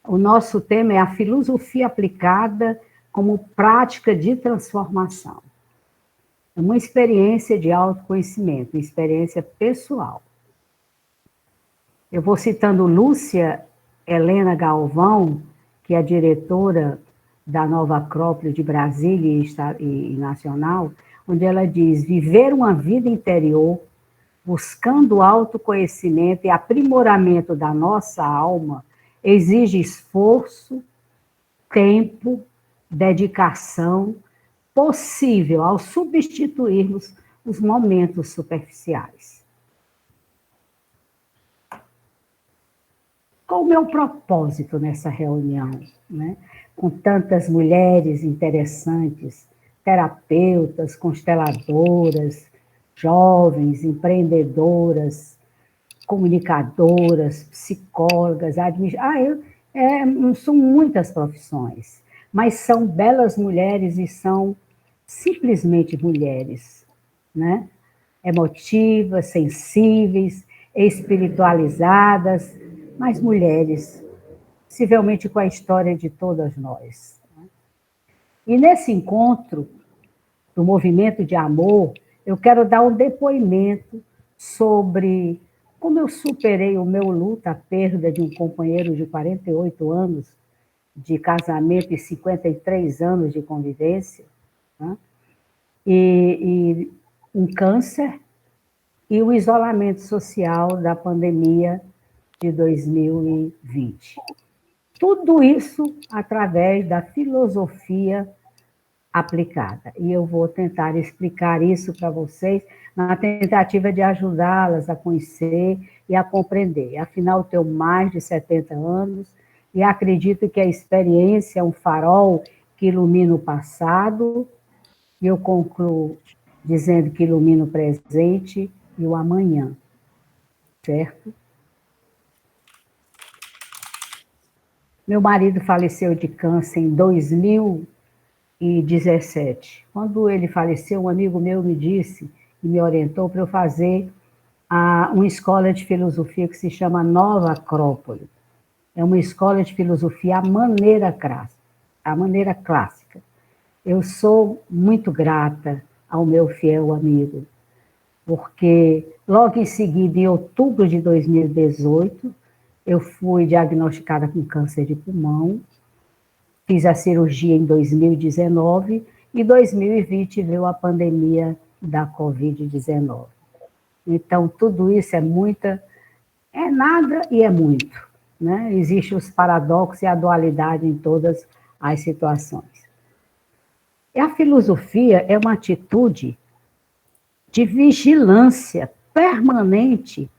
O nosso tema é a filosofia aplicada como prática de transformação. É uma experiência de autoconhecimento, uma experiência pessoal. Eu vou citando Lúcia Helena Galvão, que é a diretora da Nova Acrópole de Brasília e Nacional, onde ela diz: viver uma vida interior, buscando autoconhecimento e aprimoramento da nossa alma, exige esforço, tempo, dedicação, possível ao substituirmos os momentos superficiais. Qual o meu propósito nessa reunião, né? Com tantas mulheres interessantes, terapeutas, consteladoras, jovens, empreendedoras, comunicadoras, psicólogas, são muitas profissões, mas são belas mulheres e são simplesmente mulheres, né? Emotivas, sensíveis, espiritualizadas, mas mulheres, possivelmente com a história de todas nós. E nesse encontro do movimento de amor, eu quero dar um depoimento sobre como eu superei o meu luto, a perda de um companheiro de 48 anos de casamento e 53 anos de convivência, né? e um câncer e o isolamento social da pandemia de 2020. Tudo isso através da filosofia aplicada. E eu vou tentar explicar isso para vocês na tentativa de ajudá-las a conhecer e a compreender. Afinal, tenho mais de 70 anos e acredito que a experiência é um farol que ilumina o passado, e eu concluo dizendo que ilumina o presente e o amanhã, certo? Meu marido faleceu de câncer em 2017. Quando ele faleceu, um amigo meu me disse e me orientou para eu fazer uma escola de filosofia que se chama Nova Acrópole. É uma escola de filosofia à maneira clássica. Eu sou muito grata ao meu fiel amigo, porque logo em seguida, em outubro de 2018, eu fui diagnosticada com câncer de pulmão, fiz a cirurgia em 2019 e 2020 veio a pandemia da Covid-19. Então, tudo isso é nada e é muito, né? Existem os paradoxos e a dualidade em todas as situações. E a filosofia é uma atitude de vigilância permanente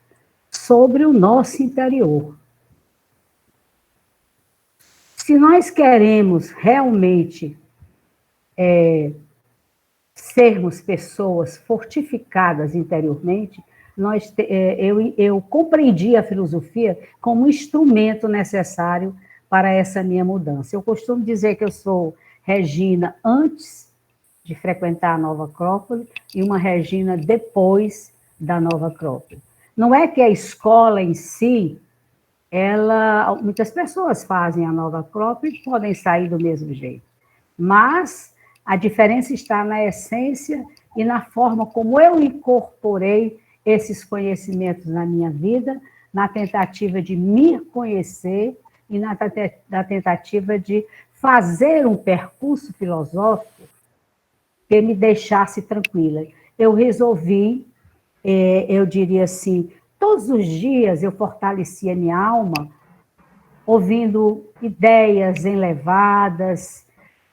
sobre o nosso interior. Se nós queremos realmente sermos pessoas fortificadas interiormente, eu compreendi a filosofia como um instrumento necessário para essa minha mudança. Eu costumo dizer que eu sou Regina antes de frequentar a Nova Acrópole e uma Regina depois da Nova Acrópole. Não é que a escola em si, muitas pessoas fazem a Nova Acrópole e podem sair do mesmo jeito, mas a diferença está na essência e na forma como eu incorporei esses conhecimentos na minha vida, na tentativa de me conhecer e na tentativa de fazer um percurso filosófico que me deixasse tranquila. Eu resolvi, eu diria assim, todos os dias eu fortalecia minha alma, ouvindo ideias elevadas,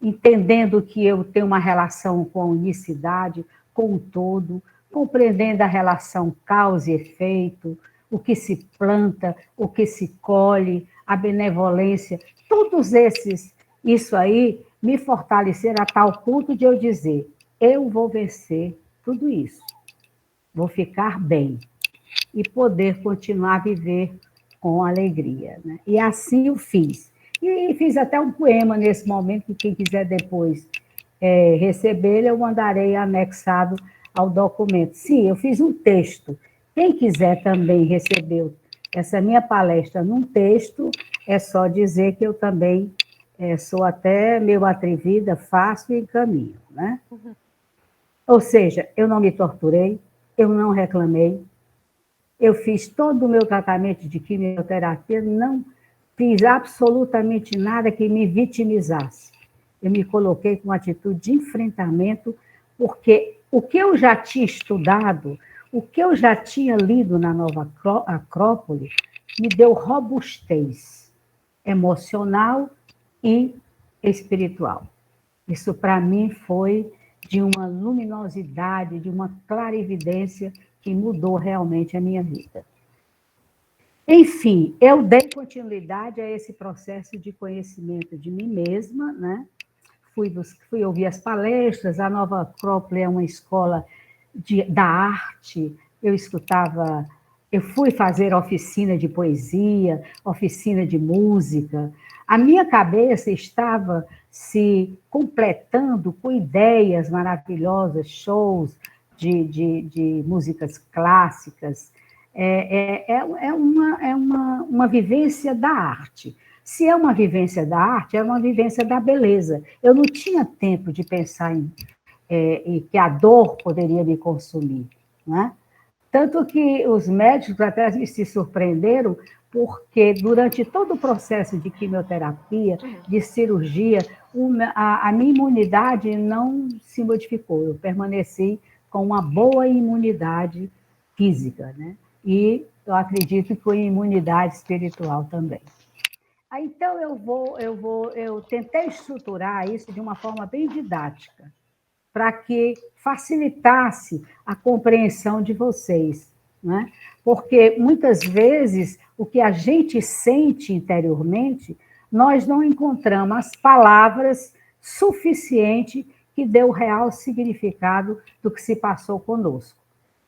entendendo que eu tenho uma relação com a unicidade, com o todo, compreendendo a relação causa e efeito, o que se planta, o que se colhe, a benevolência, isso aí me fortaleceram a tal ponto de eu dizer, eu vou vencer tudo isso, vou ficar bem e poder continuar a viver com alegria, né? E assim eu fiz. E fiz até um poema nesse momento, que quem quiser depois receber, eu mandarei anexado ao documento. Sim, eu fiz um texto. Quem quiser também receber essa minha palestra num texto é só dizer que eu também sou até meio atrevida, faço e encaminho, né? Ou seja, eu não me torturei, eu não reclamei, eu fiz todo o meu tratamento de quimioterapia, não fiz absolutamente nada que me vitimizasse. Eu me coloquei com uma atitude de enfrentamento, porque o que eu já tinha estudado, o que eu já tinha lido na Nova Acrópole, me deu robustez emocional e espiritual. Isso, para mim, foi de uma luminosidade, de uma clarividência que mudou realmente a minha vida. Enfim, eu dei continuidade a esse processo de conhecimento de mim mesma, né? Fui ouvir as palestras, a Nova Acrópole é uma escola da arte, eu fui fazer oficina de poesia, oficina de música. A minha cabeça estava se completando com ideias maravilhosas, shows de músicas clássicas. Uma vivência da arte. Se é uma vivência da arte, é uma vivência da beleza. Eu não tinha tempo de pensar em que a dor poderia me consumir, né? Tanto que os médicos até se surpreenderam, porque durante todo o processo de quimioterapia, de cirurgia, a minha imunidade não se modificou. Eu permaneci com uma boa imunidade física, né? E eu acredito que foi imunidade espiritual também. Então, eu tentei estruturar isso de uma forma bem didática, para que facilitasse a compreensão de vocês, né? Porque muitas vezes o que a gente sente interiormente, nós não encontramos as palavras suficientes que dê o real significado do que se passou conosco.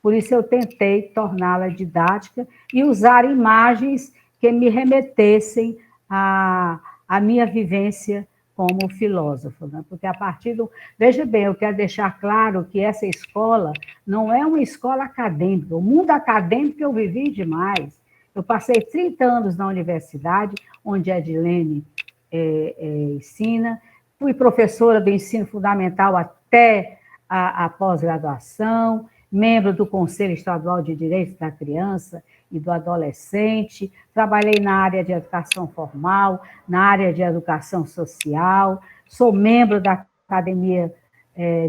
Por isso eu tentei torná-la didática e usar imagens que me remetessem à minha vivência como filósofo, né? Porque a partir do... Veja bem, eu quero deixar claro que essa escola não é uma escola acadêmica. O mundo acadêmico eu vivi demais. Eu passei 30 anos na universidade, onde a Edilene ensina. Fui professora do ensino fundamental até a pós-graduação, membro do Conselho Estadual de Direitos da Criança e do Adolescente, trabalhei na área de educação formal, na área de educação social, sou membro da Academia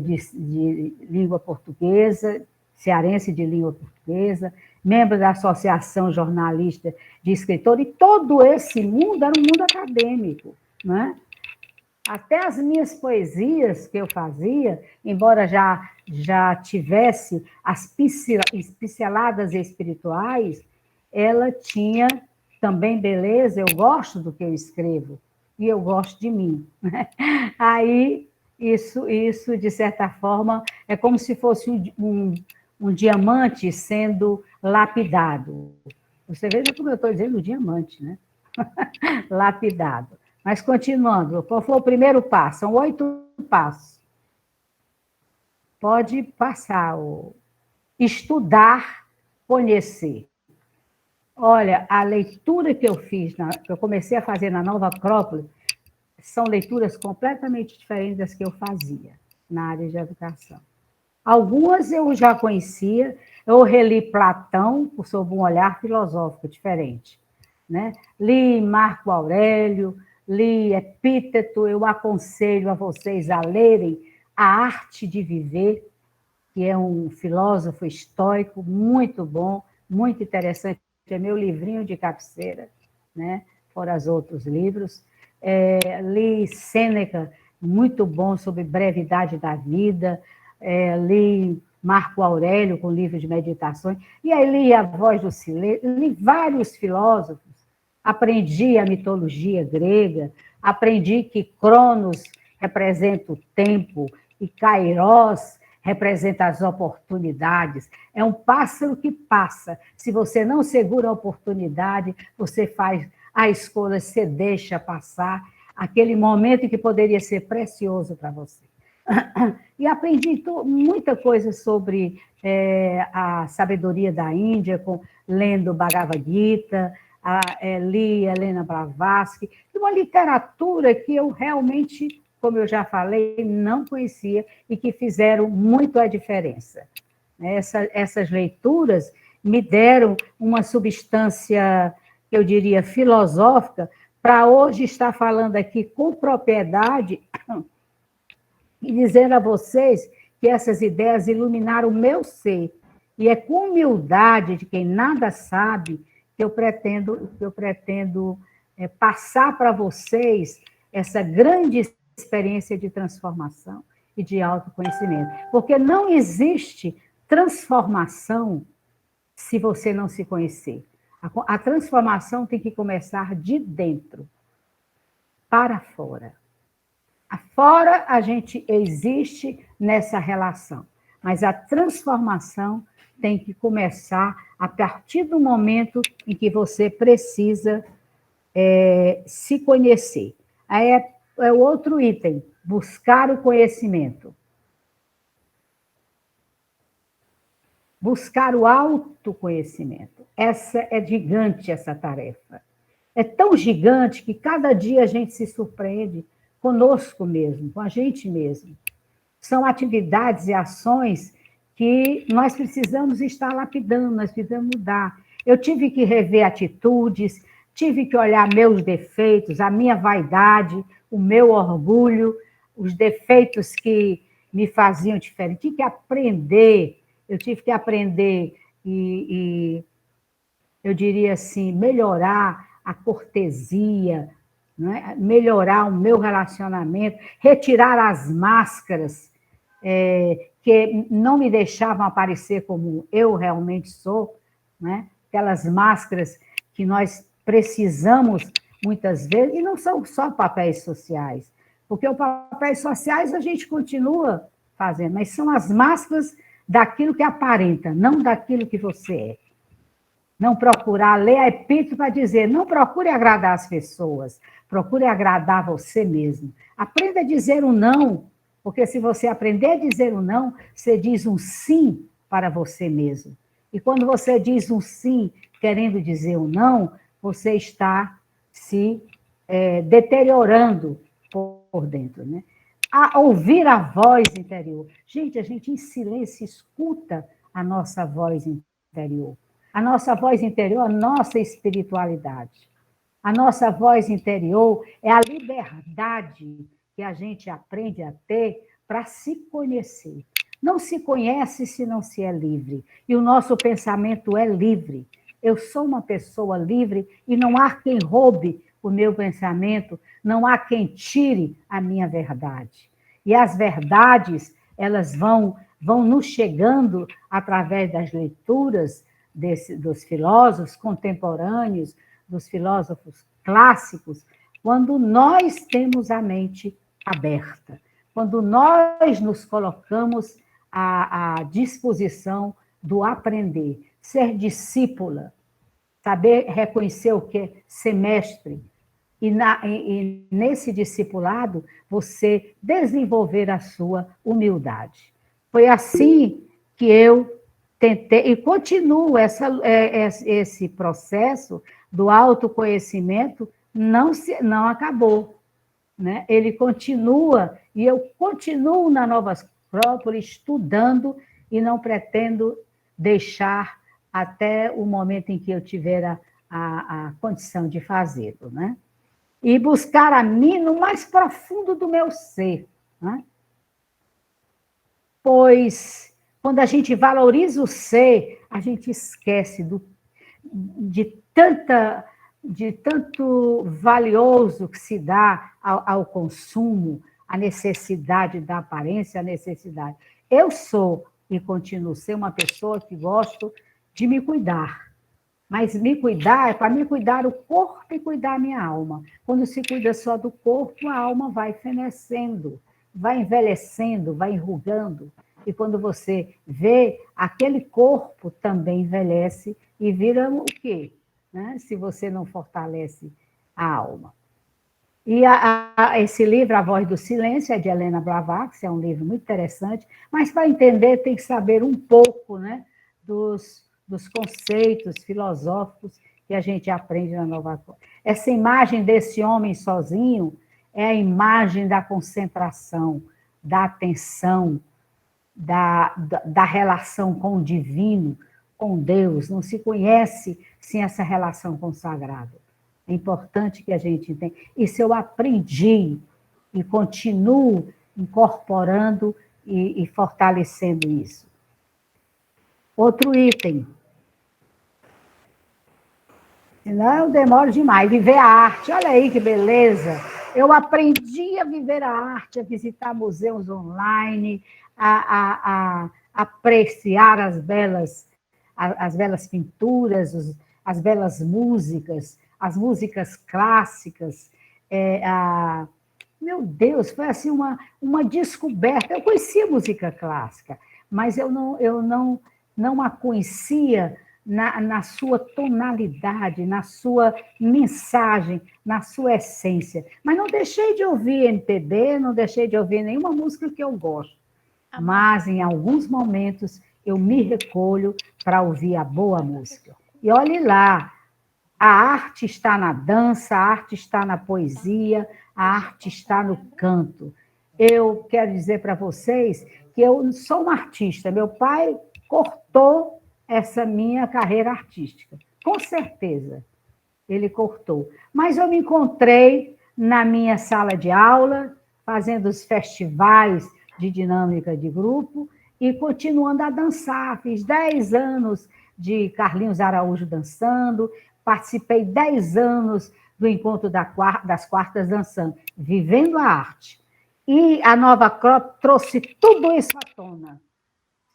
de Língua Portuguesa, cearense de Língua Portuguesa, membro da Associação Jornalista de Escritor, e todo esse mundo era um mundo acadêmico, né? Até as minhas poesias que eu fazia, embora já tivesse as pinceladas espirituais, ela tinha também beleza. Eu gosto do que eu escrevo e eu gosto de mim, né? Aí, isso, de certa forma, é como se fosse um diamante sendo lapidado. Você veja como eu estou dizendo diamante, né? Lapidado. Mas, continuando, qual foi o primeiro passo? São 8 passos. Pode passar. Estudar, conhecer. Olha, a leitura que eu fiz, que eu comecei a fazer na Nova Acrópole, são leituras completamente diferentes das que eu fazia na área de educação. Algumas eu já conhecia, eu reli Platão sob um olhar filosófico diferente, né? Li Marco Aurélio, li Epíteto. Eu aconselho a vocês a lerem A Arte de Viver, que é um filósofo estoico muito bom, muito interessante, é meu livrinho de cabeceira, né? Fora os outros livros. Li Sêneca, muito bom, sobre brevidade da vida. Li Marco Aurélio, com livro de meditações, e aí li A Voz do Silêncio, li vários filósofos. Aprendi a mitologia grega, aprendi que Cronos representa o tempo e Kairos representa as oportunidades. É um pássaro que passa. Se você não segura a oportunidade, você faz a escolha, você deixa passar aquele momento que poderia ser precioso para você. E aprendi muita coisa sobre a sabedoria da Índia, lendo Bhagavad Gita, li Helena Blavatsky, uma literatura que eu realmente, como eu já falei, não conhecia e que fizeram muito a diferença. Essas leituras me deram uma substância, eu diria, filosófica, para hoje estar falando aqui com propriedade e dizendo a vocês que essas ideias iluminaram o meu ser. E é com humildade de quem nada sabe que eu pretendo passar para vocês essa grande experiência de transformação e de autoconhecimento. Porque não existe transformação se você não se conhecer. A transformação tem que começar de dentro para fora. Fora a gente existe nessa relação, mas a transformação tem que começar a partir do momento em que você precisa se conhecer. Aí é o outro item, buscar o conhecimento. Buscar o autoconhecimento. Essa é gigante, essa tarefa. É tão gigante que cada dia a gente se surpreende conosco mesmo, com a gente mesmo. São atividades e ações que nós precisamos estar lapidando, nós precisamos mudar. Eu tive que rever atitudes, tive que olhar meus defeitos, a minha vaidade, o meu orgulho, os defeitos que me faziam diferente. Eu tive que aprender e eu diria assim, melhorar a cortesia, né? Melhorar o meu relacionamento, retirar as máscaras que não me deixavam aparecer como eu realmente sou, né? Aquelas máscaras que nós precisamos muitas vezes, e não são só papéis sociais, porque os papéis sociais a gente continua fazendo, mas são as máscaras daquilo que aparenta, não daquilo que você é. Não procurar ler a epístola para dizer, não procure agradar as pessoas, procure agradar você mesmo. Aprenda a dizer um não, porque se você aprender a dizer um não, você diz um sim para você mesmo. E quando você diz um sim, querendo dizer um não, você está se deteriorando por dentro, né? A ouvir a voz interior. Gente, a gente em silêncio escuta a nossa voz interior. A nossa voz interior, a nossa espiritualidade. A nossa voz interior é a liberdade que a gente aprende a ter para se conhecer. Não se conhece se não se é livre. E o nosso pensamento é livre. Eu sou uma pessoa livre e não há quem roube o meu pensamento, não há quem tire a minha verdade. E as verdades, elas vão nos chegando através das leituras dos filósofos contemporâneos, dos filósofos clássicos, quando nós temos a mente aberta, quando nós nos colocamos à disposição do aprender, ser discípula, saber reconhecer o que é ser mestre, e nesse discipulado você desenvolver a sua humildade. Foi assim que eu tentei, e continuo esse processo do autoconhecimento, não acabou. Né? Ele continua, e eu continuo na Nova Acrópole estudando, e não pretendo deixar até o momento em que eu tiver a condição de fazê-lo. Né? E buscar a mim no mais profundo do meu ser. Né? Pois, quando a gente valoriza o ser, a gente esquece de tanto valioso que se dá ao consumo, a necessidade da aparência, a necessidade. Eu sou e continuo ser uma pessoa que gosto de me cuidar. Mas me cuidar é para me cuidar o corpo e cuidar a minha alma. Quando se cuida só do corpo, a alma vai fenecendo, vai envelhecendo, vai enrugando. E quando você vê, aquele corpo também envelhece e vira o quê? Né? Se você não fortalece a alma. E esse livro, A Voz do Silêncio, é de Helena Blavatsky, é um livro muito interessante, mas para entender tem que saber um pouco, né, dos conceitos filosóficos que a gente aprende na Nova Cor. Essa imagem desse homem sozinho é a imagem da concentração, da atenção, da relação com o divino, com Deus. Não se conhece sem essa relação com o sagrado. É importante que a gente entenda. Isso eu aprendi e continuo incorporando e fortalecendo isso. Outro item. Senão eu demoro demais. Viver a arte. Olha aí que beleza. Eu aprendi a viver a arte, a visitar museus online, a apreciar as belas pinturas, as belas músicas, as músicas clássicas. Meu Deus, foi assim uma descoberta. Eu conhecia música clássica, mas eu não a conhecia na sua tonalidade, na sua mensagem, na sua essência. Mas não deixei de ouvir MPB, não deixei de ouvir nenhuma música que eu gosto. Mas, em alguns momentos, eu me recolho para ouvir a boa música. E olhe lá, a arte está na dança, a arte está na poesia, a arte está no canto. Eu quero dizer para vocês que eu sou uma artista. Meu pai cortou essa minha carreira artística. Com certeza, ele cortou. Mas eu me encontrei na minha sala de aula, fazendo os festivais de dinâmica de grupo e continuando a dançar. Fiz 10 anos de Carlinhos Araújo dançando, participei 10 anos do Encontro das Quartas dançando, vivendo a arte. E a Nova Crop trouxe tudo isso à tona,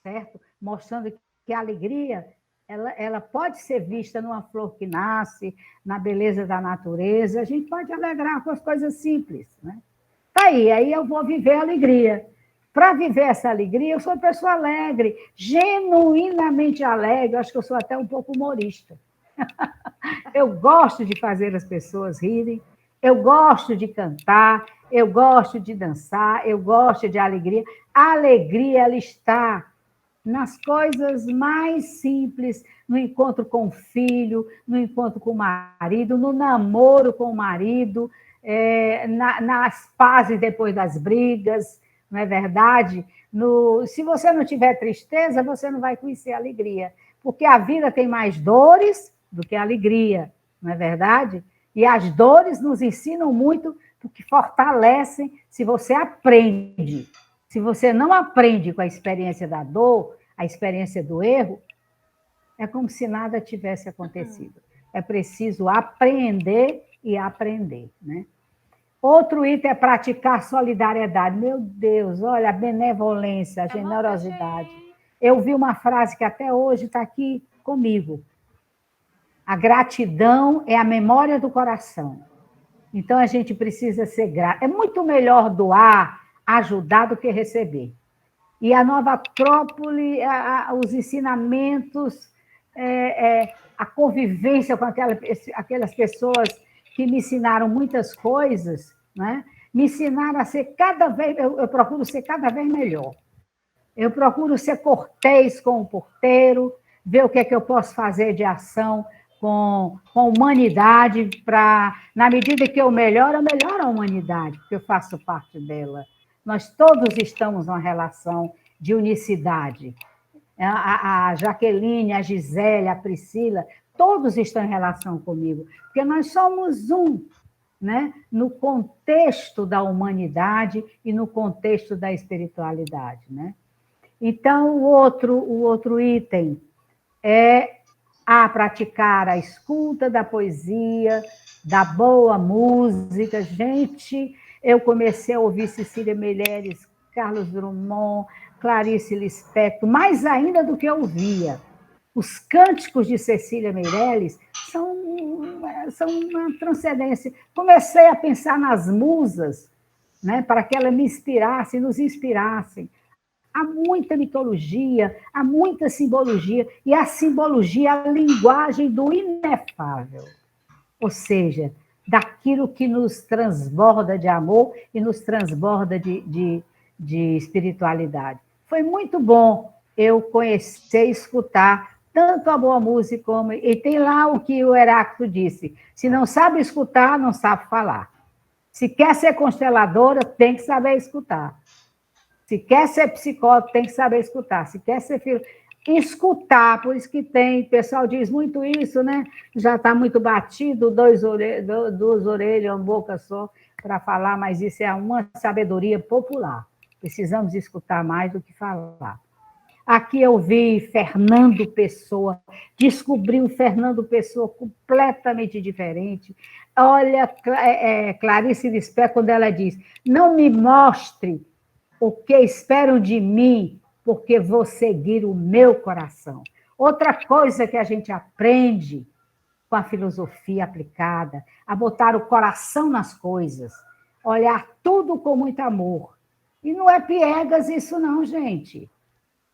certo? Mostrando que a alegria ela pode ser vista numa flor que nasce, na beleza da natureza. A gente pode alegrar com as coisas simples, né? Tá aí eu vou viver a alegria. Para viver essa alegria, eu sou uma pessoa alegre, genuinamente alegre. Eu acho que eu sou até um pouco humorista. Eu gosto de fazer as pessoas rirem, eu gosto de cantar, eu gosto de dançar, eu gosto de alegria. A alegria, ela está nas coisas mais simples, no encontro com o filho, no encontro com o marido, no namoro com o marido, nas pazes depois das brigas, não é verdade? Se você não tiver tristeza, você não vai conhecer a alegria, porque a vida tem mais dores do que a alegria, não é verdade? E as dores nos ensinam muito, porque fortalecem se você aprende. Se você não aprende com a experiência da dor, a experiência do erro, é como se nada tivesse acontecido. É preciso aprender e aprender, né? Outro item é praticar solidariedade. Meu Deus, olha, a benevolência, a generosidade. Eu vi uma frase que até hoje está aqui comigo. A gratidão é a memória do coração. Então, a gente precisa ser grato. É muito melhor doar, ajudar do que receber. E a Nova Acrópole, os ensinamentos, a convivência com aquelas pessoas que me ensinaram muitas coisas, né? Me ensinaram a ser cada vez... Eu procuro ser cada vez melhor. Eu procuro ser cortês com o porteiro, ver o que é que eu posso fazer de ação com humanidade, na medida que eu melhoro a humanidade, porque eu faço parte dela. Nós todos estamos numa relação de unicidade. A Jaqueline, a Gisele, a Priscila, todos estão em relação comigo, porque nós somos um, né? No contexto da humanidade e no contexto da espiritualidade, né? Então, o outro item é praticar a escuta da poesia, da boa música. Gente, eu comecei a ouvir Cecília Meirelles, Carlos Drummond, Clarice Lispector, mais ainda do que eu ouvia. Os cânticos de Cecília Meirelles são uma transcendência. Comecei a pensar nas musas, né, para que elas me inspirassem, nos inspirassem. Há muita mitologia, há muita simbologia, e a simbologia é a linguagem do inefável. Ou seja, daquilo que nos transborda de amor e nos transborda de espiritualidade. Foi muito bom eu conhecer e escutar tanto a boa música como... E tem lá o que o Heráclito disse, se não sabe escutar, não sabe falar. Se quer ser consteladora, tem que saber escutar. Se quer ser psicólogo, tem que saber escutar. Se quer ser filho, escutar, por isso que tem, o pessoal diz muito isso, né? Já está muito batido, duas orelhas, uma boca só para falar, mas isso é uma sabedoria popular. Precisamos escutar mais do que falar. Aqui eu vi Fernando Pessoa, descobri um Fernando Pessoa completamente diferente. Olha, Clarice Lispector, quando ela diz, não me mostre o que esperam de mim, porque vou seguir o meu coração. Outra coisa que a gente aprende com a filosofia aplicada, a botar o coração nas coisas, olhar tudo com muito amor. E não é piegas isso não, gente.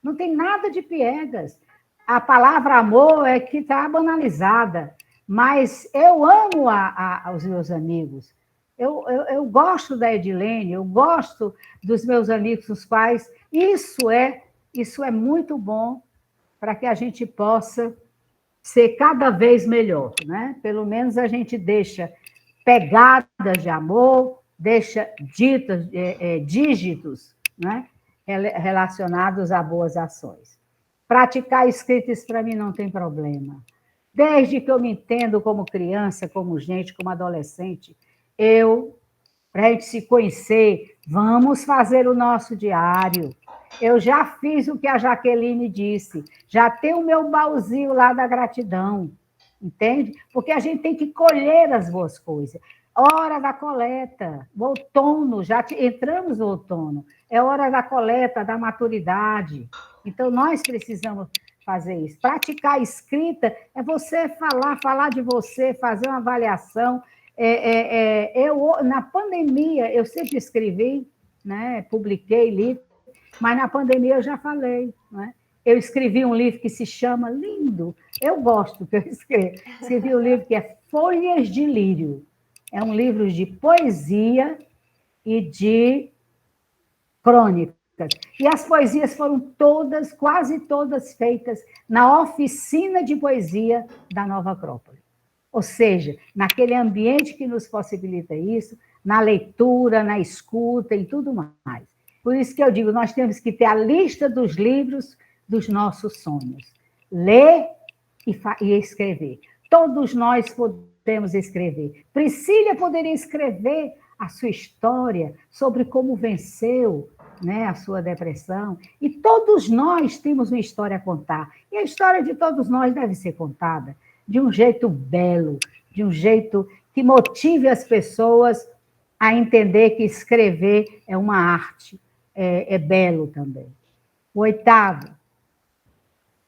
Não tem nada de piegas. A palavra amor é que está banalizada, mas eu amo os meus amigos. Eu gosto da Edilene, eu gosto dos meus amigos, os quais isso é muito bom para que a gente possa ser cada vez melhor, né? Pelo menos a gente deixa pegadas de amor, deixa dígitos, né? Relacionados a boas ações. Praticar escritas para mim não tem problema. Desde que eu me entendo como criança, como gente, como adolescente, para a gente se conhecer, vamos fazer o nosso diário. Eu já fiz o que a Jaqueline disse, já tenho o meu baúzinho lá da gratidão, entende? Porque a gente tem que colher as boas coisas. Hora da coleta, o outono, entramos no outono, é hora da coleta, da maturidade. Então, nós precisamos fazer isso. Praticar a escrita é você falar de você, fazer uma avaliação. Na pandemia, eu sempre escrevi, né, publiquei livro, mas na pandemia eu já falei. Né? Eu escrevi um livro que se chama, lindo, eu gosto que eu escrevo, escrevi um livro que é Folhas de Lírio. É um livro de poesia e de crônicas. E as poesias foram todas, quase todas feitas na oficina de poesia da Nova Acrópole. Ou seja, naquele ambiente que nos possibilita isso, na leitura, na escuta e tudo mais. Por isso que eu digo, nós temos que ter a lista dos livros dos nossos sonhos. Ler e escrever. Todos nós podemos escrever. Priscila poderia escrever a sua história sobre como venceu, né, a sua depressão. E todos nós temos uma história a contar. E a história de todos nós deve ser contada de um jeito belo, de um jeito que motive as pessoas a entender que escrever é uma arte, é belo também. O oitavo,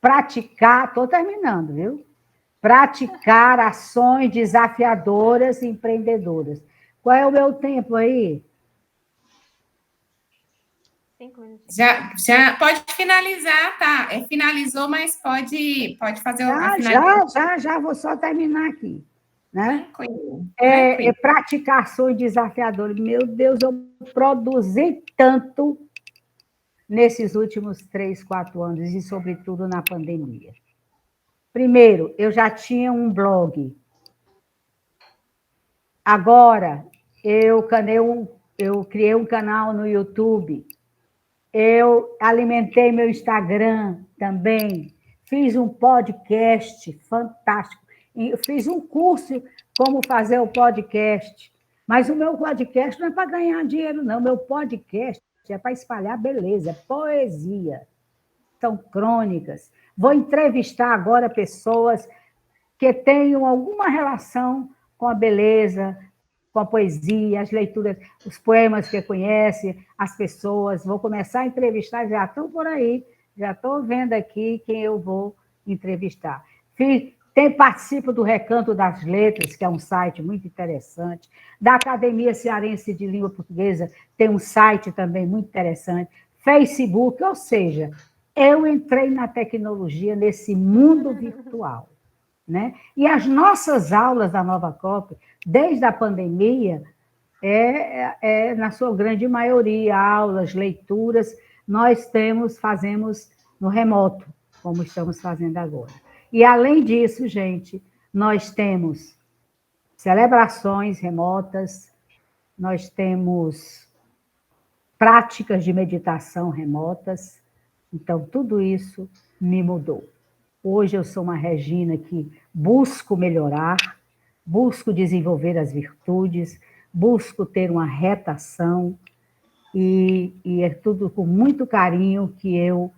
praticar, estou terminando, viu? Praticar ações desafiadoras e empreendedoras. Qual é o meu tempo aí? 5 minutos. Já pode finalizar, tá? Finalizou, mas pode fazer a finalização. Já, vou só terminar aqui. Né? Tranquilo. Praticar ações desafiadoras. Meu Deus, eu produzi tanto nesses últimos 3, 4 anos, e sobretudo na pandemia. Primeiro, eu já tinha um blog. Agora, eu criei um canal no YouTube. Eu alimentei meu Instagram também. Fiz um podcast fantástico. Eu fiz um curso como fazer o podcast. Mas o meu podcast não é para ganhar dinheiro, não. Meu podcast é para espalhar beleza, é poesia. São crônicas. Vou entrevistar agora pessoas que tenham alguma relação com a beleza, com a poesia, as leituras, os poemas que conhece, as pessoas. Vou começar a entrevistar, já estão por aí, já estou vendo aqui quem eu vou entrevistar. Participo do Recanto das Letras, que é um site muito interessante, da Academia Cearense de Língua Portuguesa, tem um site também muito interessante, Facebook, ou seja, eu entrei na tecnologia, nesse mundo virtual. né? E as nossas aulas da Nova COP, desde a pandemia, na sua grande maioria, aulas, leituras, fazemos no remoto, como estamos fazendo agora. E, além disso, gente, nós temos celebrações remotas, nós temos práticas de meditação remotas, então, tudo isso me mudou. Hoje eu sou uma Regina que busco melhorar, busco desenvolver as virtudes, busco ter uma retação, e é tudo com muito carinho que eu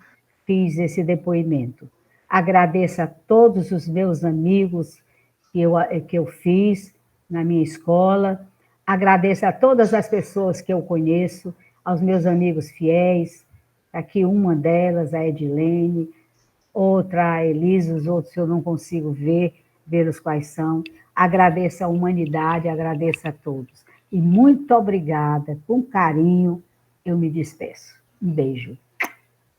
fiz esse depoimento. Agradeço a todos os meus amigos que eu fiz na minha escola, agradeço a todas as pessoas que eu conheço, aos meus amigos fiéis, aqui uma delas, a Edilene, outra a Elisa, os outros eu não consigo ver os quais são. Agradeço a humanidade, agradeço a todos. E muito obrigada, com carinho, eu me despeço. Um beijo.